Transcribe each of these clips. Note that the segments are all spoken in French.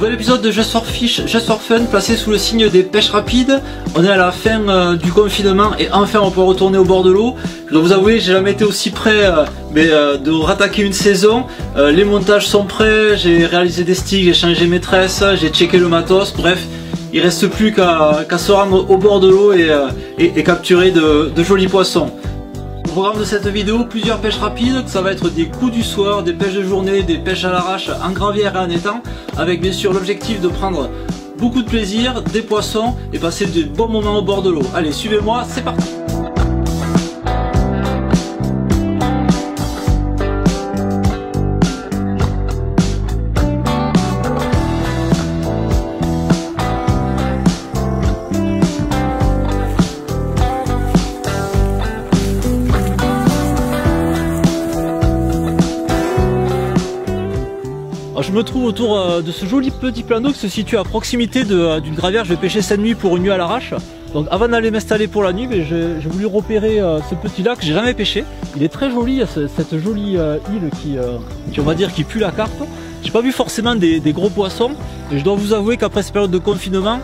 Nouvel épisode de Just for Fish, Just for Fun, placé sous le signe des pêches rapides. On est à la fin du confinement et enfin on peut retourner au bord de l'eau. Je dois vous avouer, j'ai jamais été aussi près de rattaquer une saison. Les montages sont prêts, j'ai réalisé des sticks, j'ai changé mes tresses, j'ai checké le matos, bref. Il reste plus qu'à se rendre au bord de l'eau et capturer de jolis poissons. Au programme de cette vidéo, plusieurs pêches rapides, ça va être des coups du soir, des pêches de journée, des pêches à l'arrache en gravière et en étang, avec bien sûr l'objectif de prendre beaucoup de plaisir, des poissons et passer de bons moments au bord de l'eau. Allez, suivez-moi, c'est parti! Je me trouve autour de ce joli petit plano qui se situe à proximité d'une gravière. Je vais pêcher cette nuit pour une nuit à l'arrache. Donc avant d'aller m'installer pour la nuit, j'ai voulu repérer ce petit lac que j'ai jamais pêché. Il est très joli, il y a cette jolie île qui on va dire qui pue la carpe. J'ai pas vu forcément des gros poissons et je dois vous avouer qu'après cette période de confinement,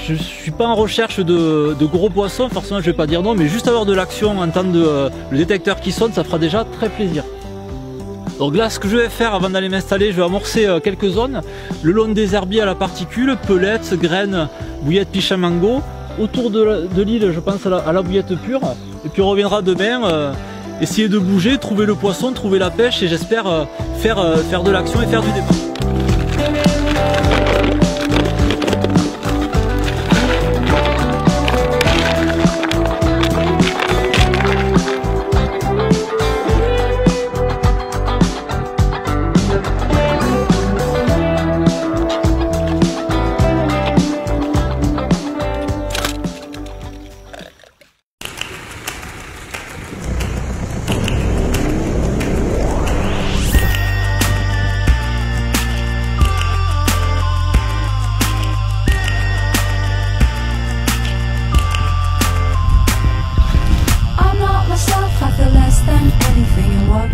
je suis pas en recherche de gros poissons, forcément je vais pas dire non, mais juste avoir de l'action, entendre le détecteur qui sonne, ça fera déjà très plaisir. Donc là, ce que je vais faire avant d'aller m'installer, je vais amorcer quelques zones le long des herbiers à la particule, pelettes, graines, bouillettes picha mango. Autour de l'île, je pense à la bouillette pure. Et puis on reviendra demain, essayer de bouger, trouver le poisson, trouver la pêche et j'espère faire de l'action et faire du départ.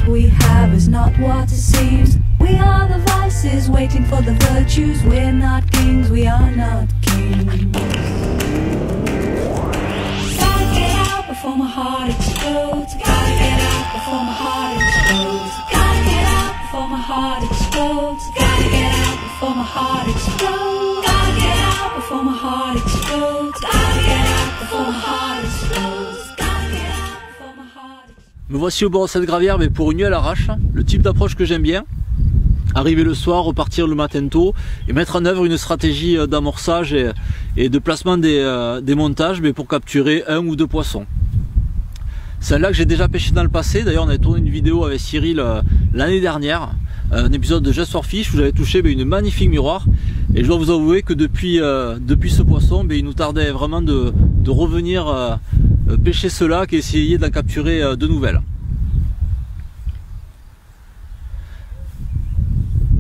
We have is not what it seems. We are the vices waiting for the virtues. We're not kings, we are not kings. Gotta get out before my heart explodes. Gotta get out before my heart explodes. Gotta get out before my heart explodes. Gotta get out before my heart explodes. Gotta get out before my heart explodes. Gotta get out before my heart explodes. Me voici au bord de cette gravière mais pour une nuit à l'arrache, le type d'approche que j'aime bien. Arriver le soir, repartir le matin tôt et mettre en œuvre une stratégie d'amorçage et de placement des montages mais pour capturer un ou deux poissons. C'est un lac que j'ai déjà pêché dans le passé, d'ailleurs on avait tourné une vidéo avec Cyril l'année dernière, un épisode de Just for Fish où j'avais touché une magnifique miroir et je dois vous avouer que depuis ce poisson, il nous tardait vraiment de revenir pêcher ce lac et essayer d'en capturer de nouvelles.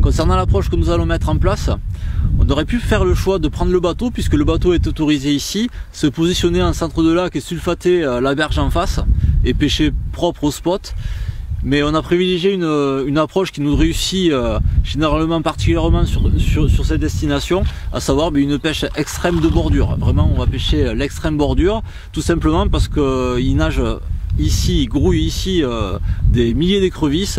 Concernant l'approche que nous allons mettre en place, on aurait pu faire le choix de prendre le bateau puisque le bateau est autorisé ici, se positionner en centre de lac et sulfater la berge en face et pêcher propre au spot. Mais on a privilégié une approche qui nous réussit généralement particulièrement sur cette destination, à savoir une pêche extrême de bordure. Vraiment on va pêcher l'extrême bordure, tout simplement parce qu'il nage ici, il grouille ici des milliers d'écrevisses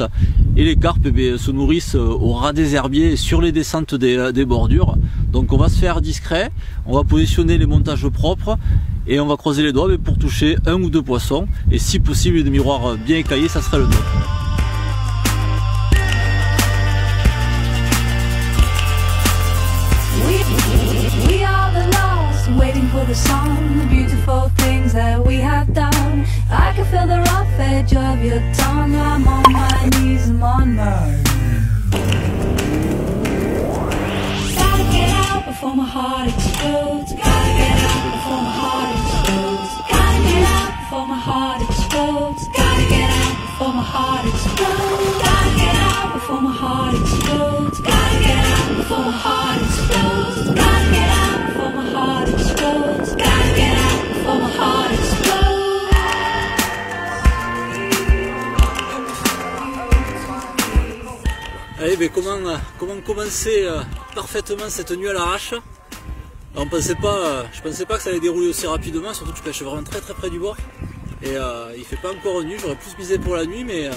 et les carpes se nourrissent au ras des herbiers sur les descentes des bordures. Donc on va se faire discret, on va positionner les montages propres et on va croiser les doigts pour toucher un ou deux poissons et si possible des miroirs bien écaillés, ça serait le top. We are the lost, waiting for the song, the beautiful things that we have done. I can feel the rough edge of your tongue. I'm on my knees, I'm on my Gotta get out before my heart explodes. Gotta get out before my heart explodes. Gotta get out before my heart explodes. Gotta get out before my heart explodes. Gotta get out before my heart explodes. Gotta get out before my heart explodes. Gotta get out before my heart explodes. Gotta get out before my heart explodes. Allez, mais comment commencer parfaitement cette nuit à l'arrache? Je pensais pas que ça allait dérouler aussi rapidement, surtout que je pêche vraiment très près du bord. Et il fait pas encore nuit, j'aurais plus misé pour la nuit, mais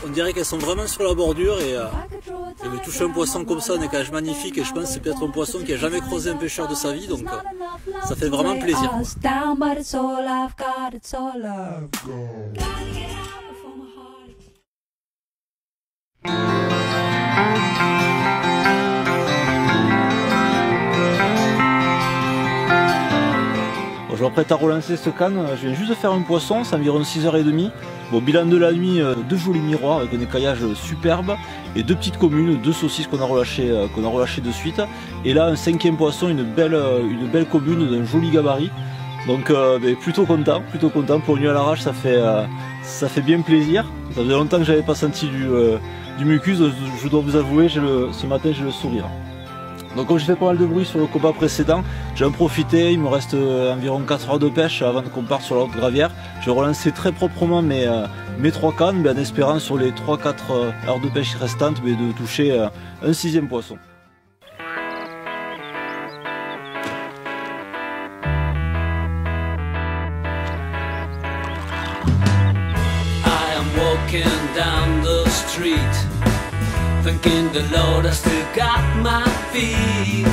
on dirait qu'elles sont vraiment sur la bordure et toucher un poisson comme ça, un écalage magnifique, et je pense que c'est peut-être un poisson qui a jamais croisé un pêcheur de sa vie, donc ça fait vraiment plaisir. Je m'apprête à relancer ce canne, je viens juste de faire un poisson, c'est environ 6h30. Bon, bilan de la nuit, 2 jolis miroirs avec un écaillage superbe et 2 petites communes, 2 saucisses qu'on a relâchées de suite. Et là un 5e poisson, une belle commune d'un joli gabarit. Donc plutôt content pour une nuit à l'arrache, ça fait bien plaisir. Ça faisait longtemps que j'avais pas senti du mucus, je dois vous avouer, ce matin j'ai le sourire. Donc comme j'ai fait pas mal de bruit sur le combat précédent, j'ai en profité, il me reste environ 4 heures de pêche avant qu'on parte sur la haute gravière. Je vais relancer très proprement mes 3 cannes, en espérant sur les 3-4 heures de pêche restantes de toucher un 6e poisson. I am walking down the street, thanking the Lord I still got my feet.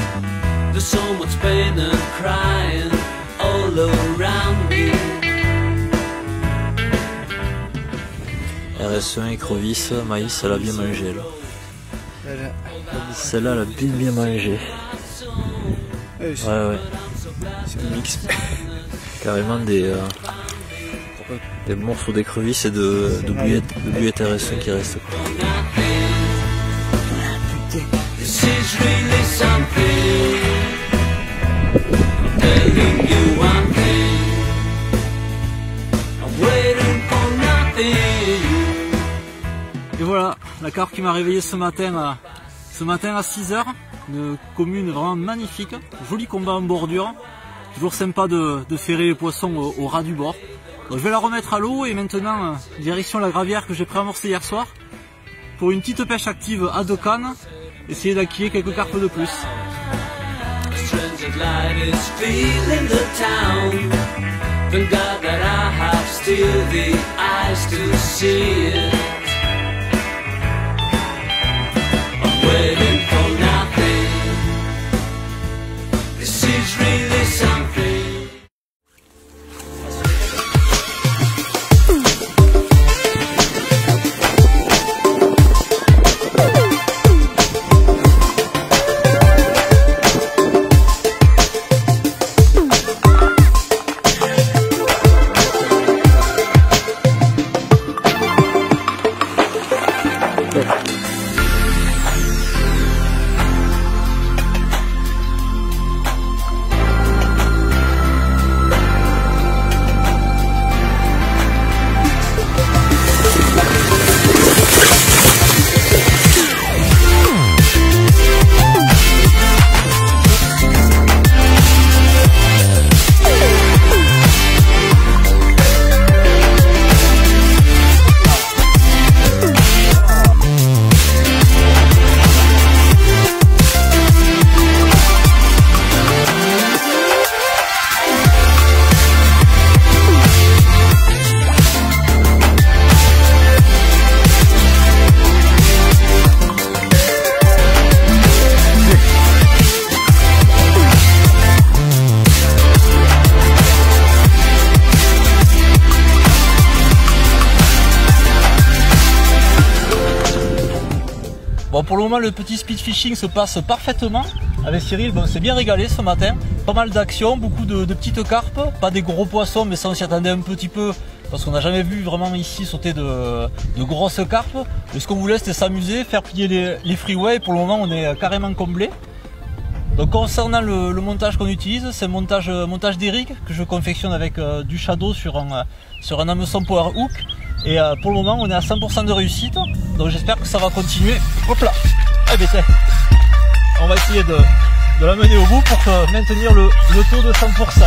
There's so much pain and crying all around me. RS1, écrevisse, maïs, elle a bien mangé là. Celle-là, elle a bien mangé. Ouais. C'est un mix. Carrément des morceaux d'écrevisse et de bouillette RS1 qui restent. This is really something. I'm telling you one thing. I'm waiting for nothing. Et voilà, la carpe qui m'a réveillé ce matin à 6h. Une commune vraiment magnifique. Joli combat en bordure. Toujours sympa de ferrer les poissons au ras du bord. Donc je vais la remettre à l'eau et maintenant direction la gravière que j'ai préamorcée hier soir pour une petite pêche active à 2 cannes. Essayer d'acquiller quelques carpes de plus. Bon, pour le moment, le petit speed fishing se passe parfaitement. Avec Cyril, bon, on s'est bien régalé ce matin. Pas mal d'action, beaucoup de petites carpes. Pas des gros poissons, mais ça on s'y attendait un petit peu. Parce qu'on n'a jamais vu vraiment ici sauter de grosses carpes. Et ce qu'on voulait, c'était s'amuser, faire plier les freeways. Pour le moment, on est carrément comblé. Donc concernant le montage qu'on utilise, c'est un montage d'Eric que je confectionne avec du shadow sur un hameçon power hook. Et pour le moment on est à 100% de réussite, donc j'espère que ça va continuer. Hop là, eh ben, on va essayer de la mener au bout pour maintenir le taux de 100%.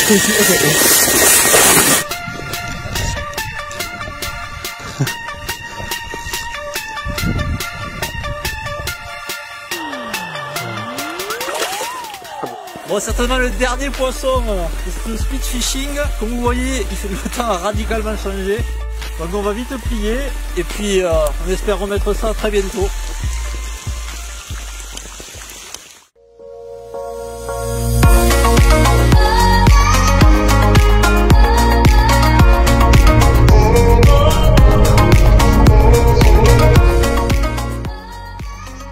Bon, certainement le dernier poisson c'est le speed fishing. Comme vous voyez, le temps a radicalement changé. Donc on va vite plier et puis on espère remettre ça très bientôt.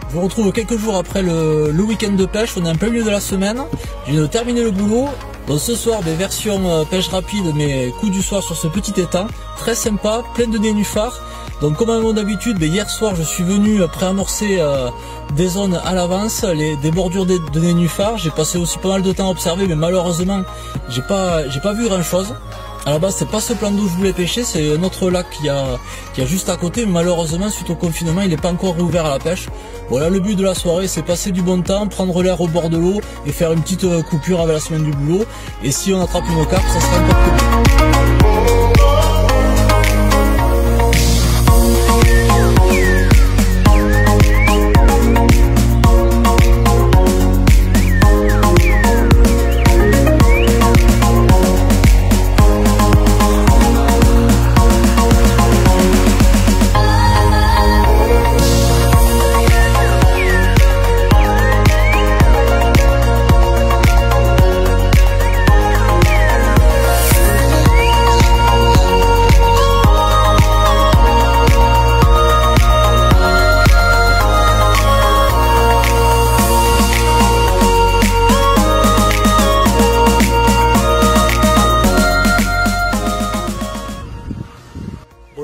Je vous retrouve quelques jours après le week-end de pêche, on est en plein milieu de la semaine. Je viens de terminer le boulot. Donc ce soir, version pêche rapide, mais coup du soir sur ce petit étang. Très sympa, plein de nénuphars. Donc comme d'habitude, hier soir je suis venu préamorcer des zones à l'avance, des bordures de nénuphars. J'ai passé aussi pas mal de temps à observer, mais malheureusement j'ai pas vu grand chose. À la base, c'est pas ce plan d'eau que je voulais pêcher, c'est un autre lac qui a juste à côté, mais malheureusement, suite au confinement, il n'est pas encore réouvert à la pêche. Voilà, le but de la soirée, c'est passer du bon temps, prendre l'air au bord de l'eau et faire une petite coupure avec la semaine du boulot. Et si on attrape une carpe, ça sera encore plus bien.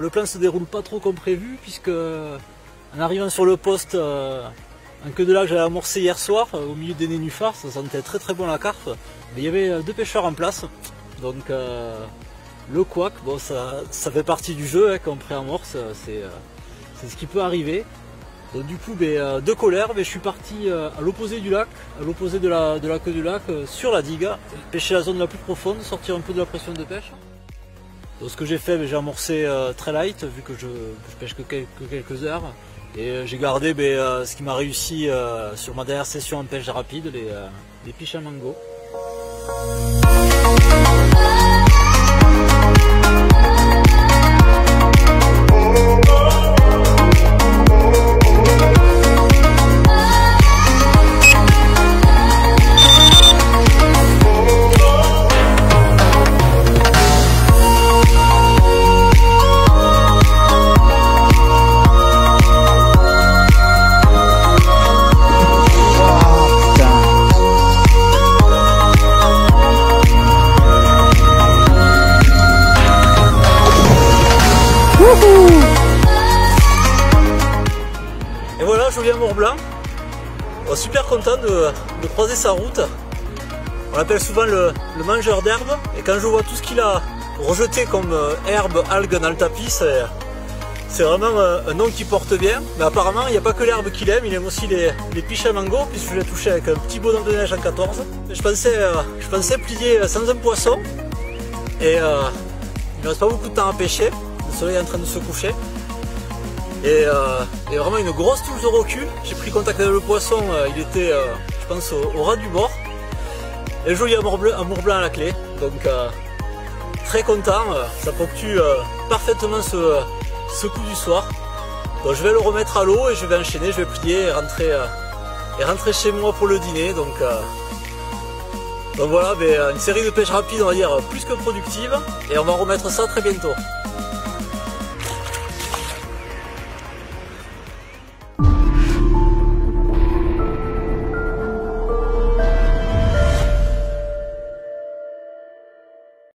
Le plan se déroule pas trop comme prévu puisque en arrivant sur le poste en queue de lac, j'avais amorcé hier soir au milieu des nénuphars, ça sentait très bon la carpe. Mais il y avait deux pêcheurs en place, donc le couac, bon ça fait partie du jeu quand on préamorce, c'est ce qui peut arriver. Donc du coup de colère, je suis parti à l'opposé du lac, à l'opposé de la queue du lac, sur la digue, pêcher la zone la plus profonde, sortir un peu de la pression de pêche. Donc ce que j'ai fait, j'ai amorcé très light vu que je pêche que quelques heures et j'ai gardé ce qui m'a réussi sur ma dernière session en pêche rapide, les piches à mango. Et voilà, joli amour blanc. Super content de croiser sa route. On l'appelle souvent le mangeur d'herbe. Et quand je vois tout ce qu'il a rejeté comme herbe, algues dans le tapis, c'est vraiment un nom qui porte bien. Mais apparemment, il n'y a pas que l'herbe qu'il aime, il aime aussi les piches à mango, puisque je l'ai touché avec un petit bonhomme de neige en 14. Je pensais plier sans un poisson. Et il ne reste pas beaucoup de temps à pêcher. Le soleil est en train de se coucher. Et vraiment une grosse touche de recul. J'ai pris contact avec le poisson, il était je pense au ras du bord. Et joli amour blanc à la clé. Donc très content, ça ponctue parfaitement ce coup du soir. Donc je vais le remettre à l'eau et je vais enchaîner, je vais plier et rentrer chez moi pour le dîner. Donc voilà, une série de pêche rapide, on va dire plus que productive. Et on va remettre ça très bientôt.